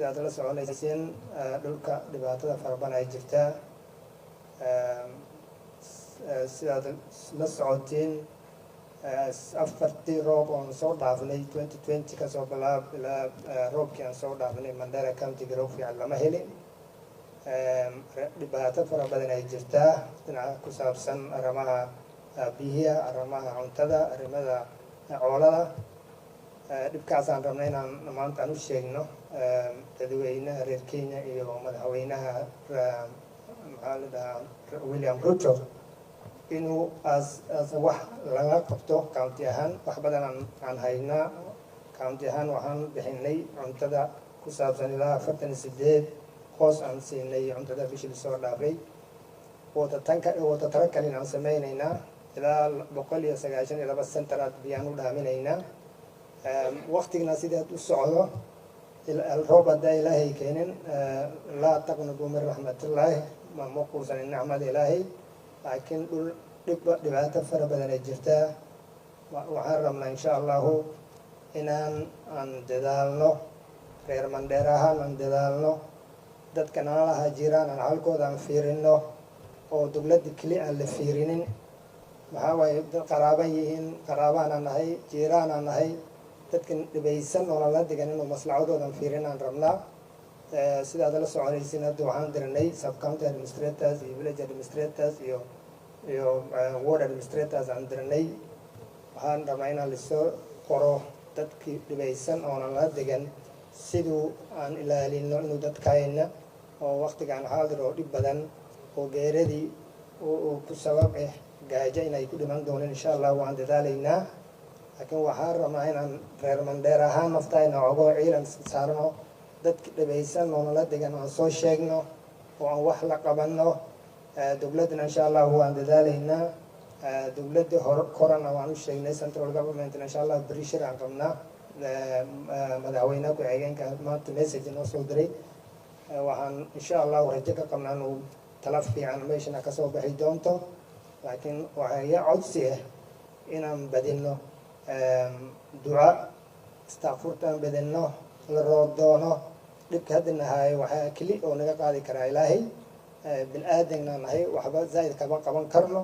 sidaad la soconayseen dhulka dhibaatada farabadan ay jirtaa sidaad la socotiin afartii roob oon soo dhaafnay 2020 kasoo bilaab ilaa roobkii aan soo dhaafnay Mandera County roob fiican lama helin dhibaato farabadan ay jirtaa dhinaca ku saabsan arrimaha biyaha arrimaha cuntada arrimada xoolaha dhibkaasaan rabnay inaan maanta u sheegno dadweynaha reer Kenya iyo madaxweynaha William Ruto inuu as wax laga qabto county ahaan wax badan aan haynaa county ahaan waxaan bixinay cuntada ku saabsan ilaa 48 qoys aan siinay cuntada bishii soo dhaafay wada tarakal inaan sameynaynaa ilaa 192 sentaraad biyaan u dhaaminaynaa waqtigna sidaad u socdo الرب ده إلهي كائن لا تقنطوا من رحمة الله ما مقصود النعمة إلهي لكن دبعت فربنا الجرتا وحرمنا إن شاء الله إن دلالنا غير من درها من دلالنا دت كنالا هجيران العالكو دام فيرينه أو دولة كلي اللي فيرينين محاوي قرابين قرابانا نهي جيرانا نهي dadkan dhibaysan oo la degan inuu maslaxadoodan fiirinaan rabnaa sida la soconaysiin hadda waxaan dirnay sub county administrators iyo village administrators iyo ward administrators aan dirnay waxaan rabnaa inaan la soo qoro dadkii dhibaysan oo la degan sidoo aan ilaalino inuu dadkayna oo waqtigan xaadir oo dhib badan oo geeradii oo ku sabab gaajo inay ku dhiman doonaan insha Allah waan dadaalaynaa لكن وحار ما هنا غير من ديرها نفتاينا عقو عيلان سارنو دت دبيسان ونلا دجنا صو شيغنو وان وحلا قبنو دولتنا إن شاء الله هو عند ذلكنا دولت كورونا وانو شيغنا سنترال غفرمنت إن شاء الله بريشر عنكمنا مدعوينا كعيان كما تمسج نوصل دري وهن إن شاء الله ورجعك كمنا نو تلفي عن ميشنا كسو بحيدونتو لكن وهي عدسية إنهم بدينو دعاء استغفرتان بدنه للروب دونه لك هذا النهاية وحياة كلي ونقا قاضي كرا إلهي بالآدنا نهاية وحبا زايد كبا قبان كرنو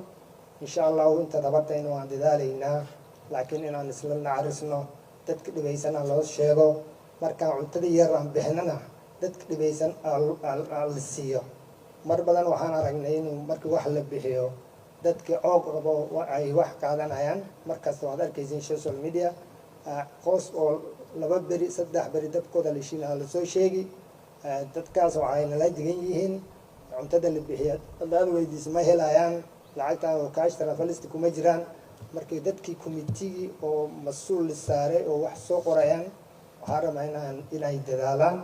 إن شاء الله وانت دبرتين وعند ذالينا لكن إنا نسلنا عرسنا دتك دبيسان الله الشيغو مركا عدتدي يرام بحننا دتك دبيسان السيو مربلا وحانا رجنين ومركا وحلب بحيو dadka oogaba ay wax qaadanayaan markaas waad arkaysiin social media qoys oo laba bari saddex bari dadkooda la shiilaa la soo sheegi dadkaas waxay la digan yihiin cuntada la bixiyo dad weydiis ma helayaan lacagta oo kaash tarafalist kuma jiraan markii dadkii committee oo mas'uul saaray oo wax soo qorayaan waxa ramayaan inay dadaalaan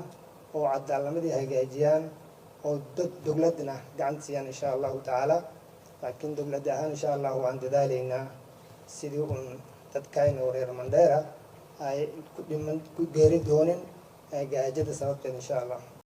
oo cadaaladii hagaajiyaan oo dowladna gacantiyan insha Allah ta'ala لكن دولتها إن شاء الله وعند ذلكنا سيدون تتكاين ورير منديرة أي كل من غير دونين جاهزة سبب إن شاء الله